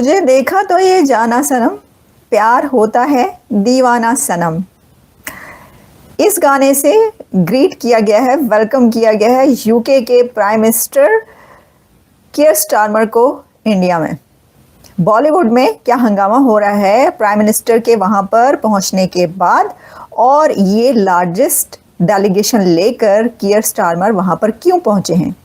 तुझे देखा तो ये जाना सनम, प्यार होता है दीवाना सनम। इस गाने से ग्रीट किया गया है, वेलकम किया गया है यूके के प्राइम मिनिस्टर कियर स्टारमर को इंडिया में। बॉलीवुड में क्या हंगामा हो रहा है प्राइम मिनिस्टर के वहां पर पहुंचने के बाद, और ये लार्जेस्ट डेलीगेशन लेकर कियर स्टारमर वहां पर क्यों पहुंचे हैं।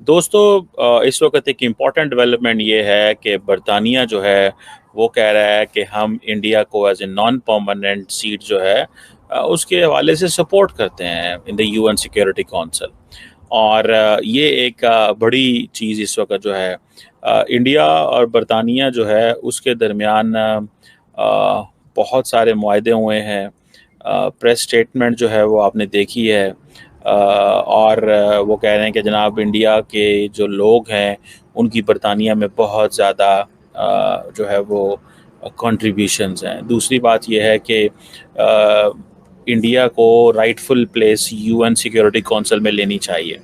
दोस्तों, इस वक्त एक इम्पॉर्टेंट डेवलपमेंट ये है कि बरतानिया जो है वो कह रहा है कि हम इंडिया को as a non permanent seat जो है उसके हवाले से सपोर्ट करते हैं in the UN security council. और ये एक बड़ी चीज़ इस वक्त जो है इंडिया और बरतानिया जो है उसके दरमियान बहुत सारे मुआहदे हुए हैं। प्रेस स्टेटमेंट जो है वो आपने देखी है। और वो कह रहे हैं कि जनाब इंडिया के जो लोग हैं उनकी बरतानिया में बहुत ज़्यादा जो है वो कंट्रीब्यूशंस हैं। दूसरी बात यह है कि इंडिया को rightful place UN security council में लेनी चाहिए।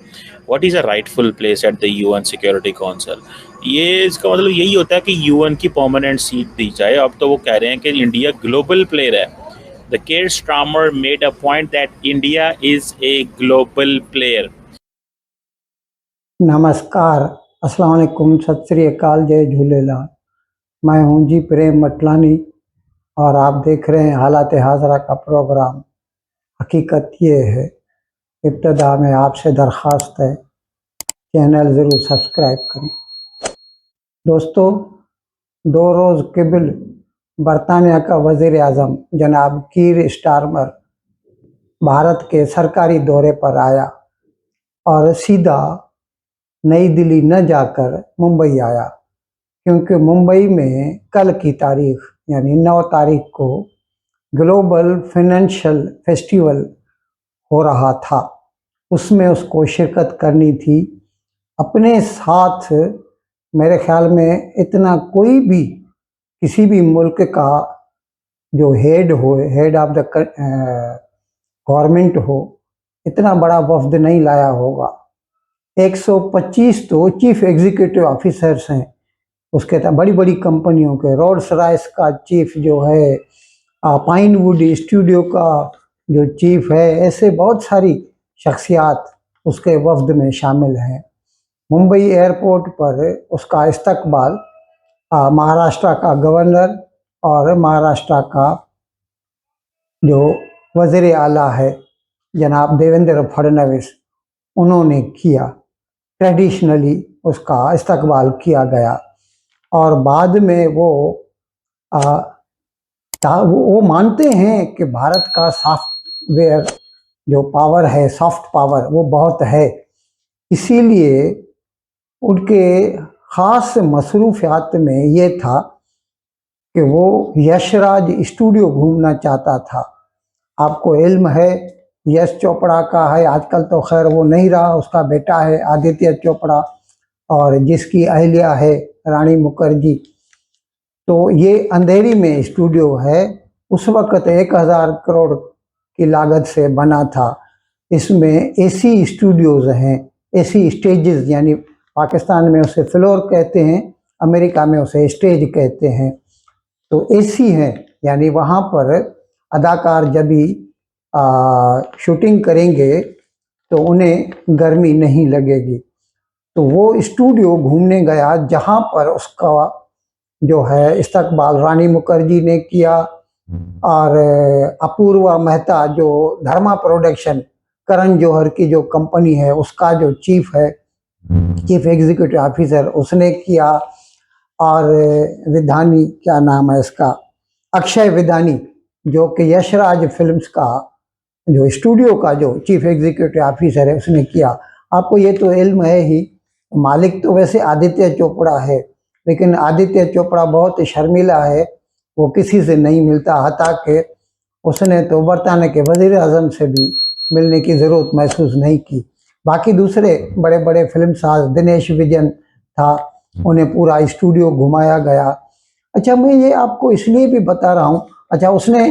What is a rightful place at the UN security council? ये इसका मतलब यही होता है कि यूएन की परमानेंट सीट दी जाए। अब तो वो कह रहे हैं कि इंडिया ग्लोबल प्लेयर है। The Keir Starmer made a point that India is a global player. नमस्कार, अस्सलाम वालेकुम, सत श्री अकाल, जय झूलेलाल। मैं हूं जी प्रेम मटलानी और आप देख रहे हैं हालात हाजरा का प्रोग्राम। हकीकत ये है, इब्तदा में आपसे दरख्वास्त है चैनल ज़रूर सब्सक्राइब करें। दोस्तों, 2 रोज़ कबल बरतानिया का वज़ीर आज़म जनाब कीर स्टारमर भारत के सरकारी दौरे पर आया और सीधा नई दिल्ली न जाकर मुंबई आया, क्योंकि मुंबई में कल की तारीख यानी 9 तारीख को ग्लोबल फाइनेंशियल फेस्टिवल हो रहा था। उसमें उसको शिरकत करनी थी। अपने साथ मेरे ख्याल में इतना कोई भी किसी भी मुल्क का जो हेड ऑफ द गवर्नमेंट हो, इतना बड़ा वफ्द नहीं लाया होगा। 125 तो चीफ एग्जीक्यूटिव ऑफिसर्स हैं उसके, बड़ी बड़ी कंपनियों के, रोल्स रॉयस का चीफ जो है, पाइनवुड स्टूडियो का जो चीफ है, ऐसे बहुत सारी शख्सियात उसके वफ्द में शामिल हैं। मुंबई एयरपोर्ट पर उसका इस्तकबाल महाराष्ट्र का गवर्नर और महाराष्ट्र का जो वज़ीर आला है जनाब देवेंद्र फडणवीस, उन्होंने किया। ट्रेडिशनली उसका इस्तकबाल किया गया और बाद में वो मानते हैं कि भारत का सॉफ्टवेयर जो पावर है, सॉफ्ट पावर, वो बहुत है। इसीलिए उनके ख़ास मसरूफियात में ये था कि वो यशराज स्टूडियो घूमना चाहता था। आपको इल्म है यश चोपड़ा का है, आजकल तो खैर वो नहीं रहा, उसका बेटा है आदित्य चोपड़ा, और जिसकी अहलिया है रानी मुखर्जी। तो ये अंधेरी में स्टूडियो है। उस वक़्त 1000 करोड़ की लागत से बना था। इसमें एसी स्टूडियोज़ हैं, एसी स्टेजेस, यानी पाकिस्तान में उसे फ्लोर कहते हैं, अमेरिका में उसे स्टेज कहते हैं। तो एसी हैं, यानी वहाँ पर अदाकार जब भी शूटिंग करेंगे तो उन्हें गर्मी नहीं लगेगी। तो वो स्टूडियो घूमने गया जहाँ पर उसका जो है इस्तकबाल रानी मुखर्जी ने किया, और अपूर्वा मेहता जो धर्मा प्रोडक्शन, करण जौहर की जो कंपनी है, उसका जो चीफ है, चीफ एग्जीक्यूटिव ऑफिसर, उसने किया। और विधानी, क्या नाम है इसका, अक्षय विधानी, जो कि यशराज फिल्म्स का जो स्टूडियो का जो चीफ एग्जीक्यूटिव ऑफिसर है, उसने किया। आपको ये तो इल्म है ही, मालिक तो वैसे आदित्य चोपड़ा है, लेकिन आदित्य चोपड़ा बहुत शर्मीला है, वो किसी से नहीं मिलता। हता कि उसने तो बरतानिया के वज़ीर आज़म से भी मिलने की ज़रूरत महसूस नहीं की। बाकी दूसरे बड़े बड़े फिल्म साज, दिनेश विजन था, उन्हें पूरा स्टूडियो घुमाया गया। अच्छा, मैं ये आपको इसलिए भी बता रहा हूँ, अच्छा, उसने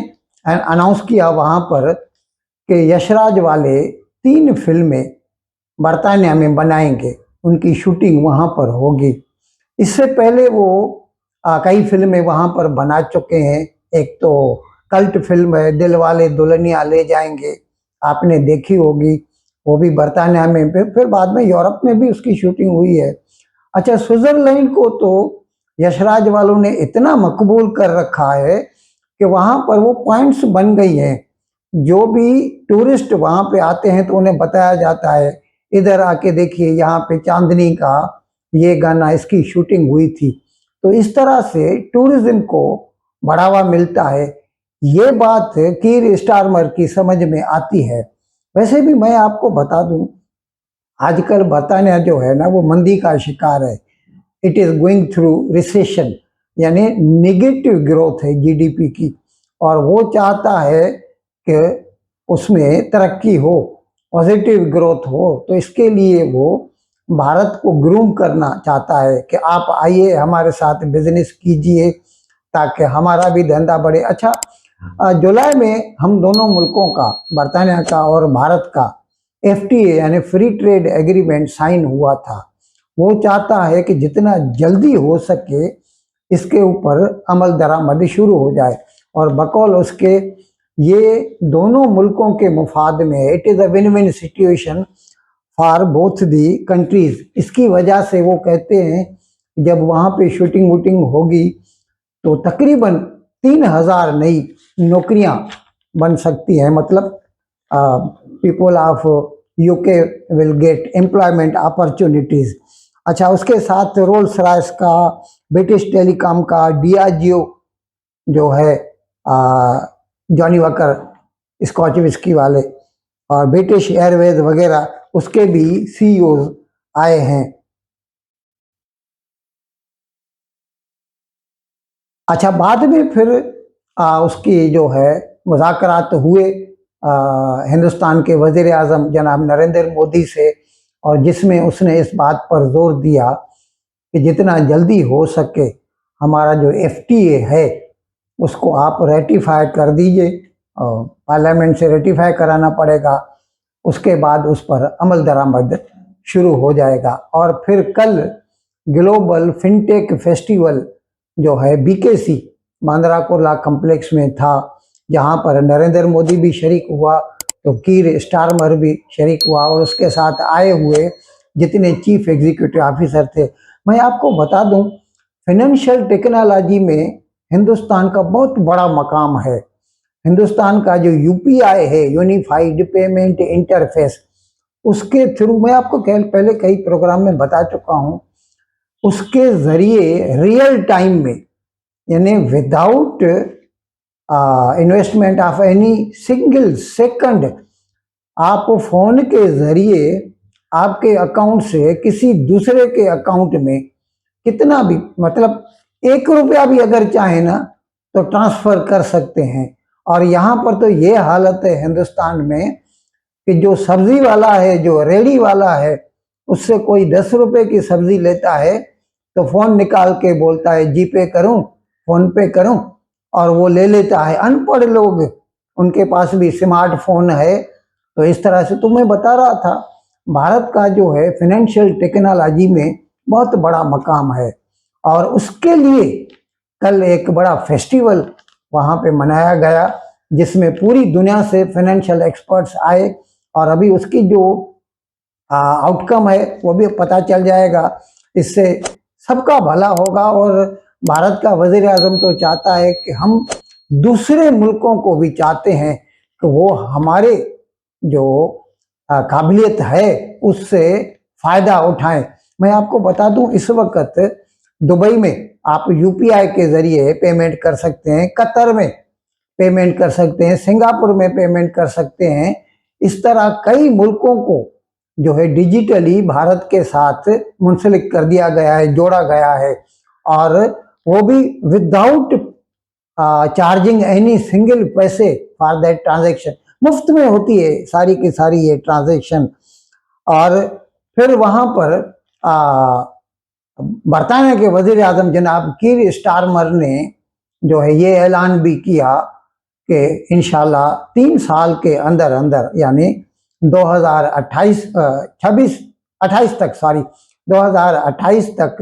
अनाउंस किया वहाँ पर कि यशराज वाले 3 फिल्में बरतानिया में बनाएंगे, उनकी शूटिंग वहाँ पर होगी। इससे पहले वो कई फिल्में वहाँ पर बना चुके हैं। एक तो कल्ट फिल्म है दिलवाले दुल्हनिया ले जाएंगे, आपने देखी होगी, वो भी बर्तानिया में, फिर बाद में यूरोप में भी उसकी शूटिंग हुई है। अच्छा, स्विट्जरलैंड को तो यशराज वालों ने इतना मकबूल कर रखा है कि वहाँ पर वो पॉइंट्स बन गई हैं। जो भी टूरिस्ट वहाँ पे आते हैं तो उन्हें बताया जाता है, इधर आके देखिए यहाँ पे चांदनी का ये गाना, इसकी शूटिंग हुई थी। तो इस तरह से टूरिज्म को बढ़ावा मिलता है। ये बात कीर स्टारमर की समझ में आती है। वैसे भी मैं आपको बता दूं, आजकल बर्तानिया जो है ना वो मंदी का शिकार है। It is going through recession, यानी निगेटिव ग्रोथ है जीडीपी की, और वो चाहता है कि उसमें तरक्की हो, पॉजिटिव ग्रोथ हो। तो इसके लिए वो भारत को ग्रूम करना चाहता है कि आप आइए हमारे साथ बिजनेस कीजिए ताकि हमारा भी धंधा बढ़े। अच्छा, जुलाई में हम दोनों मुल्कों का, बर्तानिया का और भारत का, एफटीए यानी फ्री ट्रेड एग्रीमेंट साइन हुआ था। वो चाहता है कि जितना जल्दी हो सके इसके ऊपर अमल दरामद शुरू हो जाए, और बकौल उसके ये दोनों मुल्कों के मुफाद में, it is a win win situation for both the countries. इसकी वजह से वो कहते हैं जब वहाँ पे शूटिंग वूटिंग होगी तो तकरीबन 3000 नई नौकरियां बन सकती हैं। मतलब people of UK will get employment opportunities. अच्छा, उसके साथ रोल्स रॉयस का, ब्रिटिश टेलीकॉम का, डियाजियो जो है जॉनी वॉकर स्कॉच विस्की वाले, और ब्रिटिश एयरवेज वगैरह, उसके भी सीईओज आए हैं। अच्छा, बाद में फिर उसकी जो है मुज़ाकरात हुए हिंदुस्तान के वज़ीर आज़म जनाब नरेंद्र मोदी से, और जिसमें उसने इस बात पर जोर दिया कि जितना जल्दी हो सके हमारा जो एफटीए है उसको आप रेटिफाई कर दीजिए, और पार्लियामेंट से रेटिफाई कराना पड़ेगा, उसके बाद उस पर अमल दरामद शुरू हो जाएगा। और फिर कल ग्लोबल फिनटेक फेस्टिवल जो है बीकेसी बांद्रा कुर्ला कम्प्लेक्स में था, जहां पर नरेंद्र मोदी भी शरीक हुआ, तो कीर स्टारमर भी शरीक हुआ, और उसके साथ आए हुए जितने चीफ एग्जीक्यूटिव ऑफिसर थे। मैं आपको बता दूं, फाइनेंशियल टेक्नोलॉजी में हिंदुस्तान का बहुत बड़ा मकाम है। हिंदुस्तान का जो यूपीआई है, यूनिफाइड पेमेंट इंटरफेस, उसके थ्रू, मैं आपको पहले कई प्रोग्राम में बता चुका हूं, उसके जरिए रियल टाइम में, यानी without investment of any single second, आप फोन के जरिए आपके अकाउंट से किसी दूसरे के अकाउंट में कितना भी, मतलब 1 रुपया भी अगर चाहे ना तो ट्रांसफर कर सकते हैं। और यहाँ पर तो ये हालत है हिंदुस्तान में कि जो सब्जी वाला है, जो रेडी वाला है, उससे कोई 10 रुपए की सब्जी लेता है तो फोन निकाल के बोलता है जी पे करूं, फोन पे करूं, और वो ले लेता है। अनपढ़ लोग, उनके पास भी स्मार्टफोन है। तो इस तरह से, तो मैं बता रहा था, भारत का जो है फाइनेंशियल टेक्नोलॉजी में बहुत बड़ा मकाम है, और उसके लिए कल एक बड़ा फेस्टिवल वहाँ पे मनाया गया, जिसमें पूरी दुनिया से फाइनेंशियल एक्सपर्ट्स आए, और अभी उसकी जो आउटकम है वो भी पता चल जाएगा। इससे सबका भला होगा, और भारत का वजीर आजम तो चाहता है कि हम दूसरे मुल्कों को भी चाहते हैं कि वो हमारे जो काबिलियत है उससे फ़ायदा उठाएं। मैं आपको बता दूं, इस वक्त दुबई में आप यूपीआई के ज़रिए पेमेंट कर सकते हैं, कतर में पेमेंट कर सकते हैं, सिंगापुर में पेमेंट कर सकते हैं। इस तरह कई मुल्कों को जो है डिजिटली भारत के साथ मुंसलिक कर दिया गया है, जोड़ा गया है, और वो भी विदाउट चार्जिंग एनी सिंगल पैसे फॉर दैट ट्रांजैक्शन। मुफ्त में होती है सारी की सारी ये ट्रांजैक्शन। और फिर वहाँ पर बरतानिया के वजीर आजम जनाब कीर स्टारमर ने जो है ये ऐलान भी किया कि इंशाल्लाह 3 साल के अंदर अंदर, यानी 2028 तक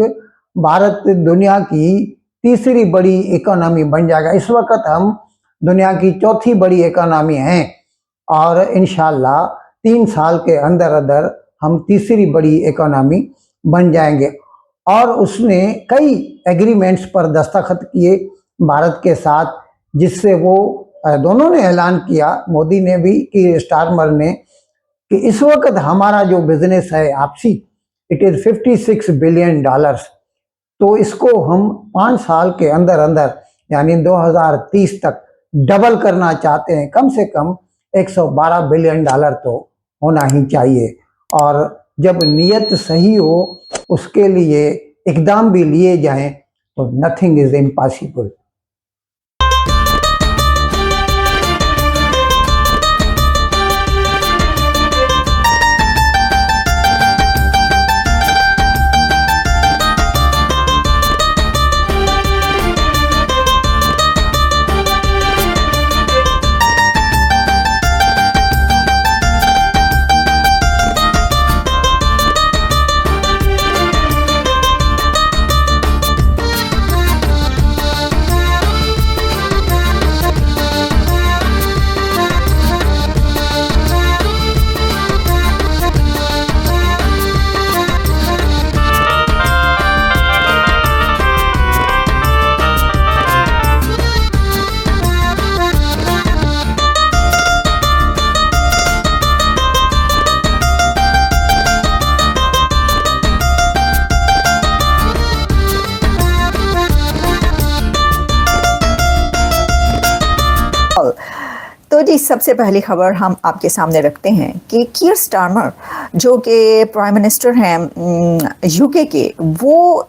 भारत दुनिया की तीसरी बड़ी इकोनॉमी बन जाएगा। इस वक्त हम दुनिया की चौथी बड़ी इकोनॉमी हैं और इंशाल्लाह 3 साल के अंदर अंदर हम तीसरी बड़ी इकोनॉमी बन जाएंगे। और उसने कई एग्रीमेंट्स पर दस्तखत किए भारत के साथ, जिससे वो दोनों ने ऐलान किया, मोदी ने भी कि स्टारमर ने, कि इस वक्त हमारा जो बिजनेस है आपसी, इट इज़ $56 बिलियन। तो इसको हम 5 साल के अंदर अंदर यानी 2030 तक डबल करना चाहते हैं। कम से कम $112 बिलियन तो होना ही चाहिए। और जब नीयत सही हो, उसके लिए इकदाम भी लिए जाएं, तो नथिंग इज इम्पॉसिबल। तो जी सबसे पहली खबर हम आपके सामने रखते हैं कि कीयर स्टारमर जो कि प्राइम मिनिस्टर हैं यूके के, वो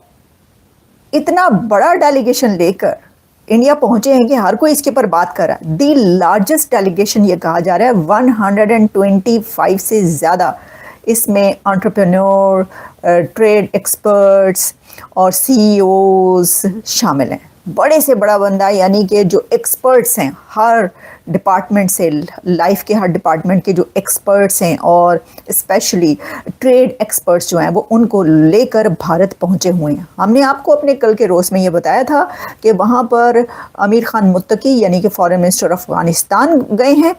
इतना बड़ा डेलीगेशन लेकर इंडिया पहुंचे हैं कि हर कोई इसके ऊपर बात कर रहा है। दी लार्जेस्ट डेलीगेशन ये कहा जा रहा है, 125 से ज़्यादा इसमें एंटरप्रेन्योर, ट्रेड एक्सपर्ट्स और सीईओज शामिल हैं। बड़े से बड़ा बंदा यानी कि जो एक्सपर्ट्स हैं हर डिपार्टमेंट से, लाइफ के हर डिपार्टमेंट के जो एक्सपर्ट्स हैं और स्पेशली ट्रेड एक्सपर्ट्स जो हैं वो उनको लेकर भारत पहुंचे हुए हैं। हमने आपको अपने कल के रोज़ में ये बताया था कि वहाँ पर आमिर खान मुत्तकी यानी कि फॉरेन मिनिस्टर अफगानिस्तान गए हैं।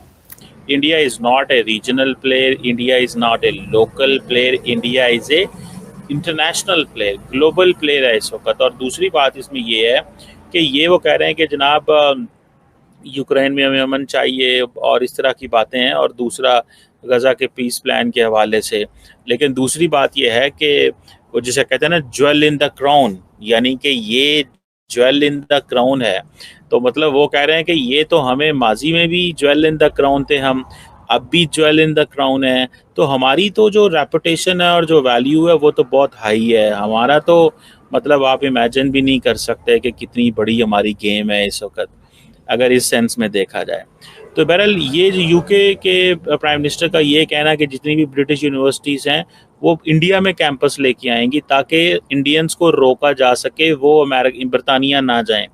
India is not a regional player, India is not a local player, India is a international player, global player है इस वक्त। और दूसरी बात इसमें ये है कि ये वो कह रहे हैं कि जनाब यूक्रेन में हमें अमन चाहिए और इस तरह की बातें हैं, और दूसरा गज़ा के पीस प्लान के हवाले से। लेकिन दूसरी बात ये है कि वो जिसे कहते हैं ना ज्वेल इन द क्राउन, यानी कि ये ज्वेल इन द क्राउन है। तो मतलब वो कह रहे हैं कि ये तो हमें माजी में भी ज्वेल इन द क्राउन थे, हम अब भी ज्वेल इन द क्राउन है। तो हमारी तो जो रेपुटेशन है और जो वैल्यू है वो तो बहुत हाई है। हमारा तो मतलब आप इमेजिन भी नहीं कर सकते कि कितनी बड़ी हमारी गेम है इस वक्त, अगर इस सेंस में देखा जाए। तो बहरहाल ये जो यूके के प्राइम मिनिस्टर का ये कहना कि जितनी भी ब्रिटिश यूनिवर्सिटीज़ हैं वो इंडिया में कैंपस लेके आएंगी ताकि इंडियंस को रोका जा सके, वो बरतानिया ना जाएं।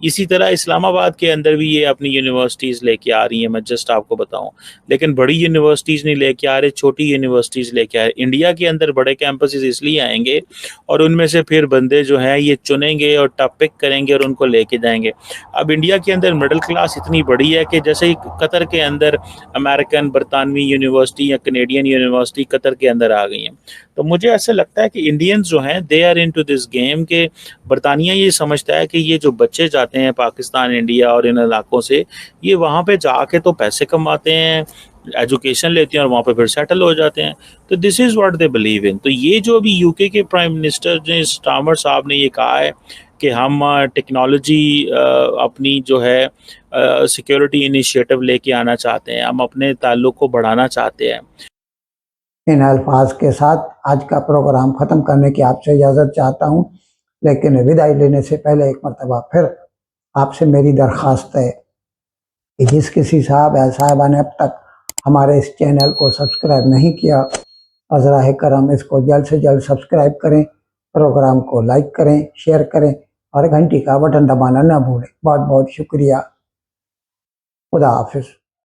इसी तरह इस्लामाबाद के अंदर भी ये अपनी यूनिवर्सिटीज़ लेके आ रही हैं, मैं जस्ट आपको बताऊं। लेकिन बड़ी यूनिवर्सिटीज़ नहीं लेके आ रहे, छोटी यूनिवर्सिटीज़ लेके आ रहे। इंडिया के अंदर बड़े कैंपसेस इसलिए आएंगे और उनमें से फिर बंदे जो हैं ये चुनेंगे और टॉप पिक करेंगे और उनको लेके जाएंगे। अब इंडिया के अंदर मिडिल क्लास इतनी बड़ी है कि जैसे कतर के अंदर अमेरिकन बरतानवी यूनिवर्सिटी या कनेडियन यूनिवर्सिटी कतर के अंदर आ गई हैं। तो मुझे ऐसा लगता है कि इंडियंस जो हैं they are into this game, के बरतानिया ये समझता है कि ये जो बच्चे जाते हैं पाकिस्तान, इंडिया और इन इलाकों से, ये वहाँ पे जाके तो पैसे कमाते हैं, एजुकेशन लेते हैं और वहाँ पे फिर सेटल हो जाते हैं। तो this is what they believe in. तो ये जो अभी यूके के प्राइम मिनिस्टर ने स्टारमर साहब ने ये कहा है कि हम टेक्नोलॉजी अपनी जो है सिक्योरिटी इनिशिएटिव लेके आना चाहते हैं, हम अपने ताल्लुक़ को बढ़ाना चाहते हैं। इन अल्फाज के साथ आज का प्रोग्राम ख़त्म करने की आपसे इजाज़त चाहता हूँ, लेकिन विदाई लेने से पहले एक मरतबा फिर आपसे मेरी दरख्वास्त है कि जिस किसी साहब या साहिबा ने अब तक हमारे इस चैनल को सब्सक्राइब नहीं किया, अज़राए करम इसको जल्द से जल्द सब्सक्राइब करें, प्रोग्राम को लाइक करें, शेयर करें और घंटी का बटन दबाना ना भूलें। बहुत बहुत शुक्रिया। खुदा हाफिज़।